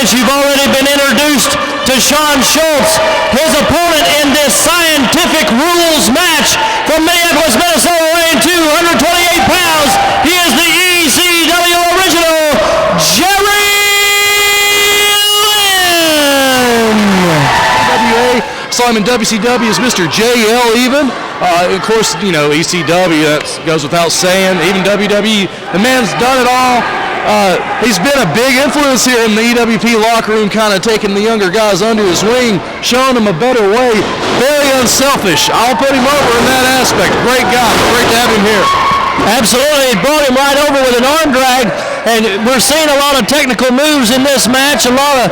Fans, you've already been introduced to Shawn Schultz, his opponent in this scientific rules match from Minneapolis, Minnesota, weighing 228 pounds. He is the ECW original, Jerry LYNN. Saw him in WCW as Mr. JL even. Of course, you know, ECW, that goes without saying. Even WWE, the man's done it all. He's been a big influence here in the EWP locker room, kind of taking the younger guys under his wing, showing them a better way. Very unselfish. I'll put him over in that aspect. Great guy. Great to have him here. Absolutely. He brought him right over with an arm drag, and we're seeing a lot of technical moves in this match, a lot of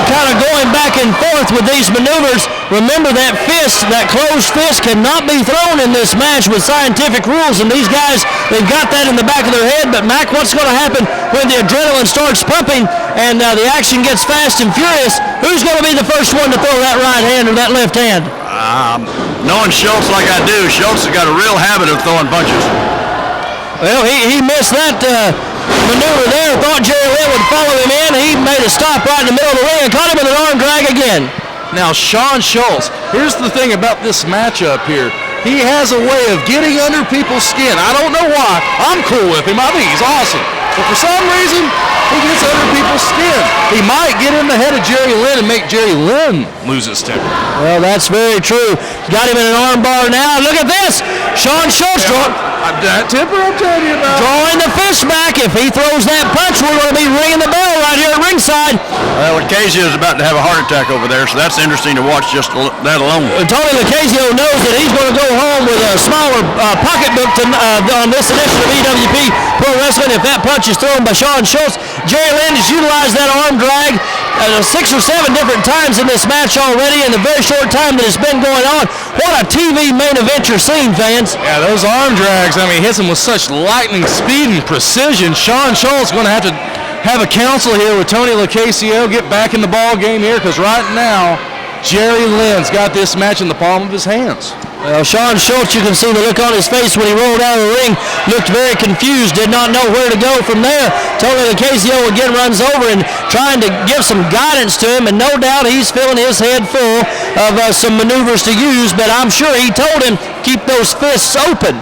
kind of going back and forth with these maneuvers. Remember that fist, that closed fist cannot be thrown in this match with scientific rules, and these guys, they've got that in the back of their head. But Mac, what's going to happen when the adrenaline starts pumping and the action gets fast and furious? Who's going to be the first one to throw that right hand or that left hand? Knowing Schultz like I do, Schultz has got a real habit of throwing punches. Well, he missed that maneuver there. Thought Jerry Lynn would follow him in. He made a stop right in the middle of the ring and caught him with an arm drag again. Now, Shawn Schultz, here's the thing about this matchup here. He has a way of getting under people's skin. I don't know why. I'm cool with him. I think he's awesome. But for some reason, he gets under people's skin. He might get in the head of Jerry Lynn and make Jerry Lynn lose his temper. Well, that's very true. Got him in an arm bar now. Look at this. Shawn Schultz that temper I'm telling you about. Drawing the fist back. If he throws that punch, we're going to be ringing the bell right here at ringside. Well, Lucchesio is about to have a heart attack over there, so that's interesting to watch just that alone. Tony Lucchesio knows that he's going to go home with a smaller pocketbook on this edition of EWP Pro Wrestling if that punch is thrown by Shawn Schultz. Jerry Lynn has utilized that arm drag 6 or 7 different times in this match already in the very short time that it's been going on. What a TV main event you're seeing, fans. Yeah, those arm drags, I mean, hits him with such lightning speed and precision. Shawn Schultz going to have a council here with Tony Lucchesio, get back in the ball game here, because right now, Jerry Lynn's got this match in the palm of his hands. Well, Shawn Schultz, you can see the look on his face when he rolled out of the ring, looked very confused, did not know where to go from there. Tony Lucchesio again runs over and trying to give some guidance to him, and no doubt he's filling his head full of some maneuvers to use, but I'm sure he told him, keep those fists open.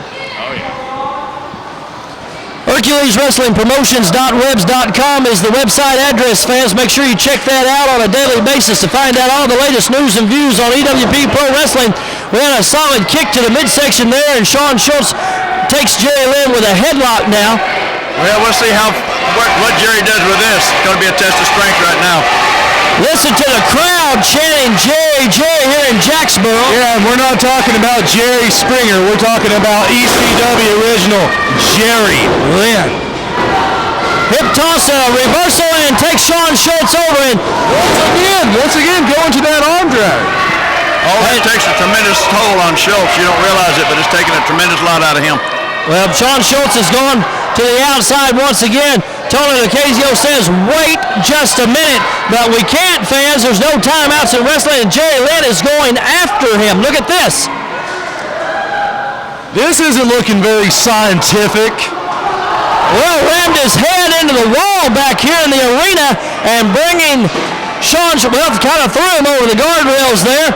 HerculesWrestlingPromotions.webs.com is the website address, fans. Make sure you check that out on a daily basis to find out all the latest news and views on EWP Pro Wrestling. We had a solid kick to the midsection there, and Shawn Schultz takes Jerry Lynn with a headlock now. Well, we'll see what Jerry does with this. It's going to be a test of strength right now. Listen to the crowd chanting Jerry, Jerry here in Jacksboro. Yeah, and we're not talking about Jerry Springer. We're talking about ECW original Jerry Lynn. Hip toss, reversal, and takes Shawn Schultz over. And once again, going to that arm drag. Oh, that takes a tremendous toll on Schultz. You don't realize it, but it's taking a tremendous lot out of him. Well, Shawn Schultz has gone to the outside once again. Tony Lucchesio says, wait just a minute, but we can't, fans. There's no timeouts in wrestling, and Jerry Lynn is going after him. Look at this. This isn't looking very scientific. Well, rammed his head into the wall back here in the arena and bringing Shawn, well, kind of threw him over the guardrails there.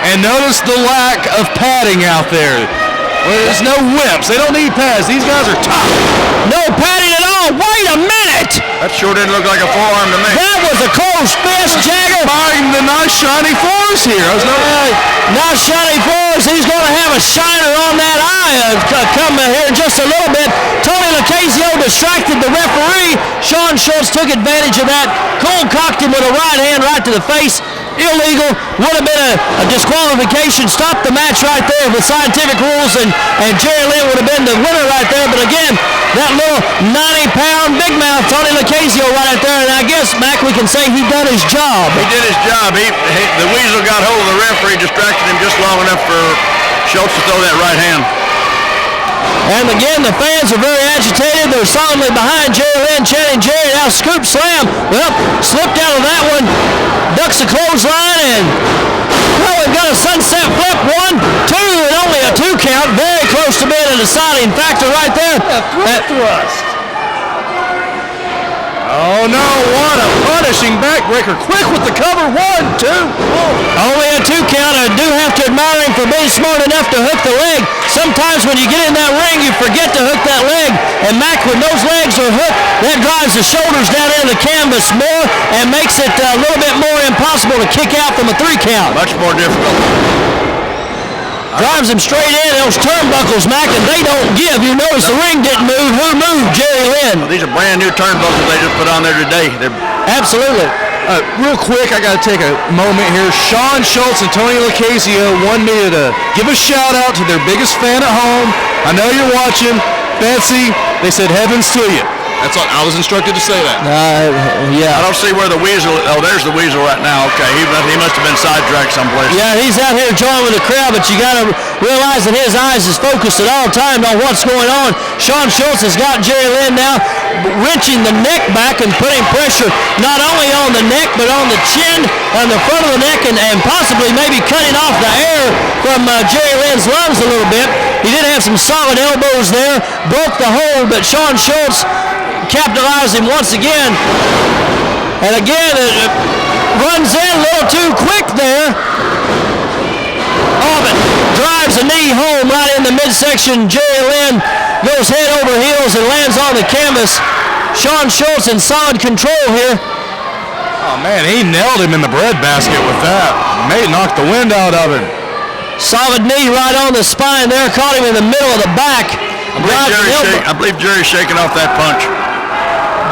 And notice the lack of padding out there. Well, there's no whips. They don't need pads. These guys are tough. No padding at all. Wait a minute. That sure didn't look like a forearm to me. That was a close fist, Jagger. Buying the nice shiny fours here. Nice shiny fours. He's going to have a shiner on that eye coming here in just a little bit. Tony Lucchesio distracted the referee. Shawn Schultz took advantage of that. Cold cocked him with a right hand right to the face. Illegal, would have been a disqualification. Stopped the match right there with scientific rules, and Jerry Lynn would have been the winner right there. But again, that little 90-pound big mouth Tony Lucchesio right there, and I guess, Mac, we can say he done his job. He did his job. The weasel got hold of the referee, distracted him just long enough for Schultz to throw that right hand. And again, the fans are very agitated. They're solemnly behind Jerry Lynn, chanting Jerry. Now scoop slam. Well, slipped out of that one. Ducks a clothesline, and well, we've got a sunset flip. 1, 2, and only a 2 count. Very close to being a deciding factor right there. Thrust. Oh no, what a punishing backbreaker. Quick with the cover. 1, 2. Only a 2 count. I do have to admire him for being smart enough to hook the leg. Sometimes when you get in that ring, you forget to hook that leg. And Mac, when those legs are hooked, that drives the shoulders down into the canvas more and makes it a little bit more impossible to kick out from a 3 count. Much more difficult. Drives him straight in. Those turnbuckles, Mac, and they don't give. You notice the ring didn't move. Who moved? Jerry Lynn. Well, these are brand new turnbuckles they just put on there today. Absolutely. Real quick, I got to take a moment here. Shawn Schultz and Tony Lucchesio wanted me to give a shout out to their biggest fan at home. I know you're watching. Fancy, they said heavens to you. That's all. I was instructed to say that. Yeah. I don't see where the weasel. Oh, there's the weasel right now. Okay, he must have been sidetracked someplace. Yeah, he's out here joining with the crowd, but you got to realize that his eyes is focused at all times on what's going on. Shawn Schultz has got Jerry Lynn now wrenching the neck back and putting pressure not only on the neck but on the chin, on the front of the neck, and possibly maybe cutting off the air from Jerry Lynn's lungs a little bit. He did have some solid elbows there, broke the hold, but Shawn Schultz capitalized him once again. And again, it runs in a little too quick there. Oh, but drives a knee home right in the midsection. Jerry Lynn goes head over heels and lands on the canvas. Shawn Schultz in solid control here. Oh, man, he nailed him in the breadbasket with that. May knock the wind out of him. Solid knee right on the spine there. Caught him in the middle of the back. I believe Jerry's shaking off that punch.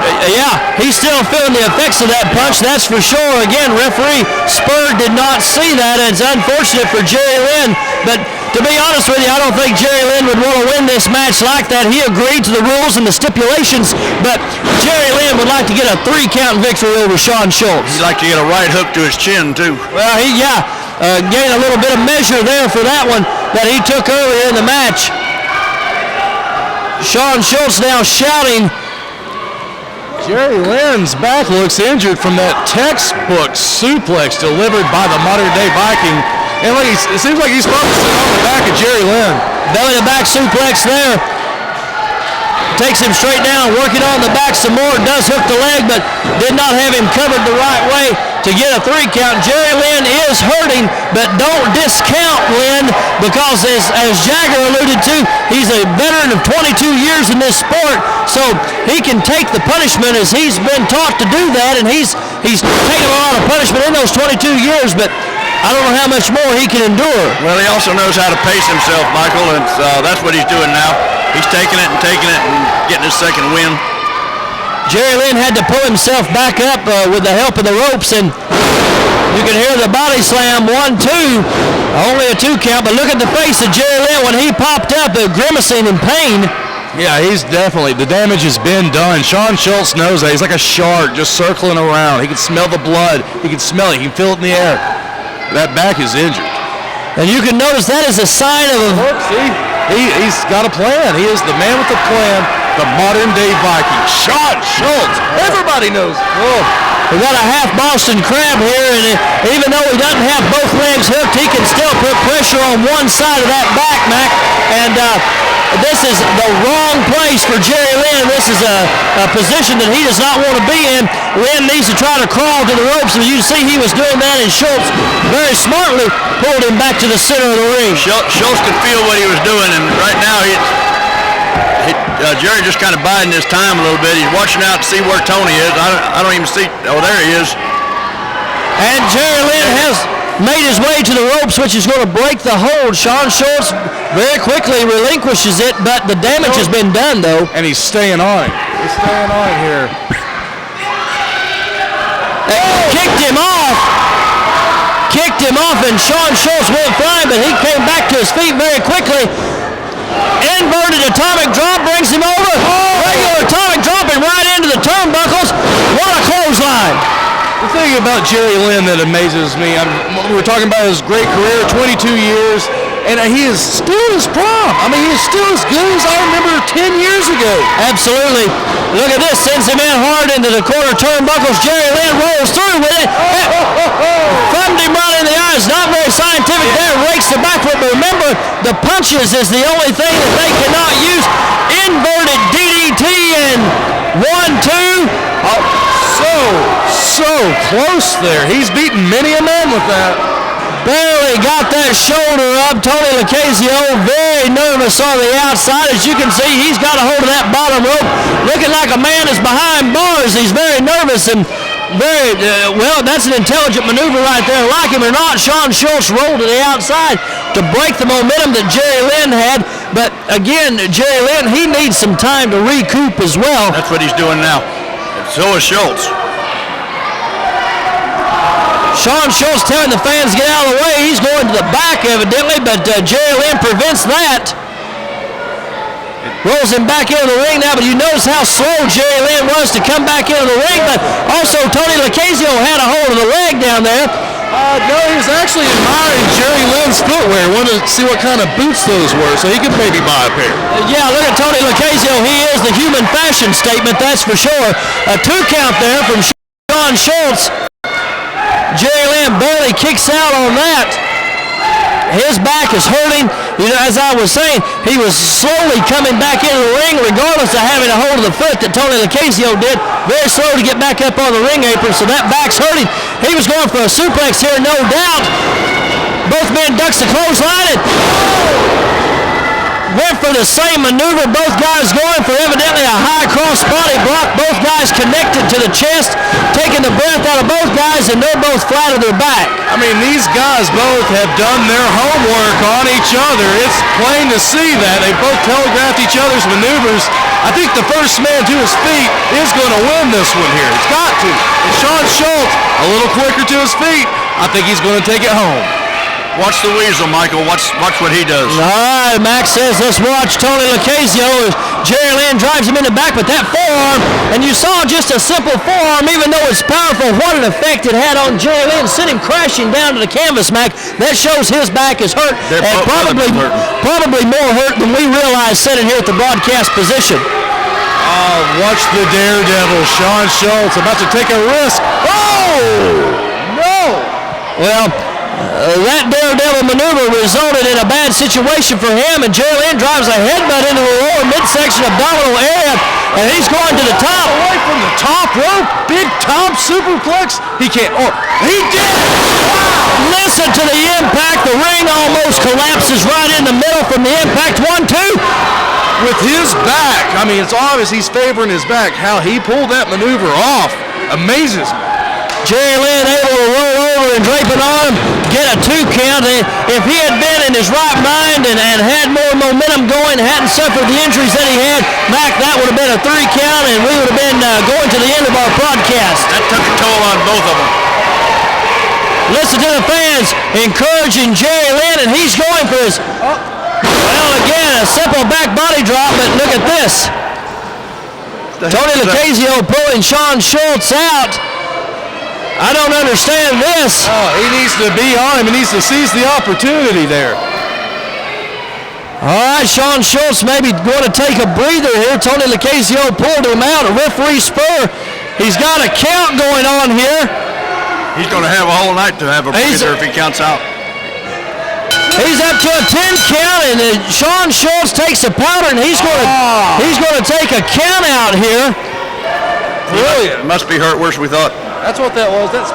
Yeah, he's still feeling the effects of that punch, that's for sure. Again, referee Spur did not see that, and it's unfortunate for Jerry Lynn. But to be honest with you, I don't think Jerry Lynn would want to win this match like that. He agreed to the rules and the stipulations, but Jerry Lynn would like to get a 3 count victory over Shawn Schultz. He'd like to get a right hook to his chin, too. Well, gained a little bit of measure there for that one that he took earlier in the match. Shawn Schultz now shouting. Jerry Lynn's back looks injured from that textbook suplex delivered by the modern-day Viking. And it seems like he's focusing on the back of Jerry Lynn. Belly to back suplex there. Takes him straight down, working on the back some more. Does hook the leg, but did not have him covered the right way to get a 3 count. Jerry Lynn is hurting, but don't discount Lynn because, as Jagger alluded to, he's a veteran of 22 years in this sport, so he can take the punishment as he's been taught to do that, and he's taken a lot of punishment in those 22 years, but I don't know how much more he can endure. Well, he also knows how to pace himself, Michael, and that's what he's doing now. He's taking it and getting his second win. Jerry Lynn had to pull himself back up with the help of the ropes, and you can hear the body slam. 1, 2. Only a 2 count, but look at the face of Jerry Lynn when he popped up, grimacing in pain. Yeah, he's definitely, the damage has been done. Shawn Schultz knows that. He's like a shark just circling around. He can smell the blood. He can smell it. He can feel it in the air. That back is injured. And you can notice that is a sign of a... See, he's got a plan. He is the man with the plan, the modern-day Viking. Shawn Schultz. Everybody knows. Oh, we got a half Boston Crab here, and even though he doesn't have both legs hooked, he can still put pressure on one side of that back, Mac. And this is the wrong place for Jerry Lynn. This is a position that he does not want to be in. Lynn needs to try to crawl to the ropes, and you see he was doing that, and Schultz very smartly pulled him back to the center of the ring. Schultz could feel what he was doing, and right now Jerry just kind of biding his time a little bit. He's watching out to see where Tony is. I don't even see. Oh, there he is. And Jerry Lynn has made his way to the ropes, which is going to break the hold. Shawn Schultz very quickly relinquishes it, but the damage has been done, though. And he's staying on. He's staying on here. Kicked him off, and Shawn Schultz went flying, but he came back to his feet very quickly. Inverted atomic drop brings him over. Regular atomic drop and right into the turnbuckles. What a clothesline. The thing about Jerry Lynn that amazes me, we were talking about his great career, 22 years, and he is still his prime. I mean, he is still as good as I remember 10 years ago. Absolutely. Look at this, sends him in hard into the corner turnbuckles. Jerry Lynn rolls through with it. Thumbed him right in the eyes. Not very scientific there. Rakes the back foot, but remember, the punches is the only thing that they cannot use. Inverted DDT and 1, 2. So close there. He's beaten many a man with that. Barely got that shoulder up. Tony Lucchesio very nervous on the outside. As you can see, he's got a hold of that bottom rope, looking like a man is behind bars. He's very nervous and very, well, that's an intelligent maneuver right there. Like him or not, Shawn Schultz rolled to the outside to break the momentum that Jerry Lynn had. But again, Jerry Lynn, he needs some time to recoup as well. That's what he's doing now. So is Schultz. Shawn Schultz telling the fans to get out of the way. He's going to the back evidently, but Jerry Lynn prevents that. Rolls him back into the ring now, but you notice how slow Jerry Lynn was to come back into the ring, but also Tony Lucchesio had a hold of the leg down there. No, he was actually admiring Jerry Lynn's footwear. Wanted to see what kind of boots those were, so he could maybe buy a pair. Yeah, look at Tony Lucchesio. He is the human fashion statement, that's for sure. A 2 count there from Shawn Schultz. Jerry Lynn barely kicks out on that. His back is hurting. You know, as I was saying, he was slowly coming back into the ring, regardless of having a hold of the foot that Tony Lucchesio did. Very slow to get back up on the ring apron, so that back's hurting. He was going for a suplex here, no doubt. Both men ducks the clothesline and went for the same maneuver. Both guys going for evidently a high cross body block. Both guys connected to the chest, taking the breath out of both guys, and they're both flat on their back. I mean, these guys both have done their homework on each other. It's plain to see that. They both telegraphed each other's maneuvers. I think the first man to his feet is going to win this one here. It's got to. And Shawn Schultz, a little quicker to his feet. I think he's going to take it home. Watch the weasel, Michael. Watch what he does. All right, Max says let's watch Tony Lucchesio as Jerry Lynn drives him in the back, but that forearm, and you saw just a simple forearm, even though it's powerful, what an effect it had on Jerry Lynn, sent him crashing down to the canvas, Mac. That shows his back is hurt, and probably more hurt than we realized sitting here at the broadcast position. Oh, watch the daredevil, Shawn Schultz, about to take a risk. Oh, no. Well, that daredevil maneuver resulted in a bad situation for him, and Jerry Lynn drives a headbutt into the lower midsection abdominal area, and he's going to the top. Away from the top rope, big top superplex. He can't, he did it! Wow! Listen to the impact. The ring almost collapses right in the middle from the impact. 1, 2. With his back, I mean, it's obvious he's favoring his back. How he pulled that maneuver off amazes me. Jerry Lynn able to roll over and drape it on him, get a 2 count. If he had been in his right mind and had more momentum going, hadn't suffered the injuries that he had, Mac, that would have been a 3 count, and we would have been going to the end of our broadcast. That took a toll on both of them. Listen to the fans encouraging Jerry Lynn, and he's going for his, well, again, a simple back body drop, but look at this. Tony Lucchesio pulling Shawn Schultz out. I don't understand this. Oh, he needs to be on him. He needs to seize the opportunity there. All right, Shawn Schultz maybe going to take a breather here. Tony Lucchesio pulled him out. A referee spur. He's got a count going on here. He's going to have a whole night to have a breather if he counts out. He's up to a 10 count, and Shawn Schultz takes a powder, and he's going to take a count out here. Brilliant. Must be hurt worse than we thought. That's what that was. That's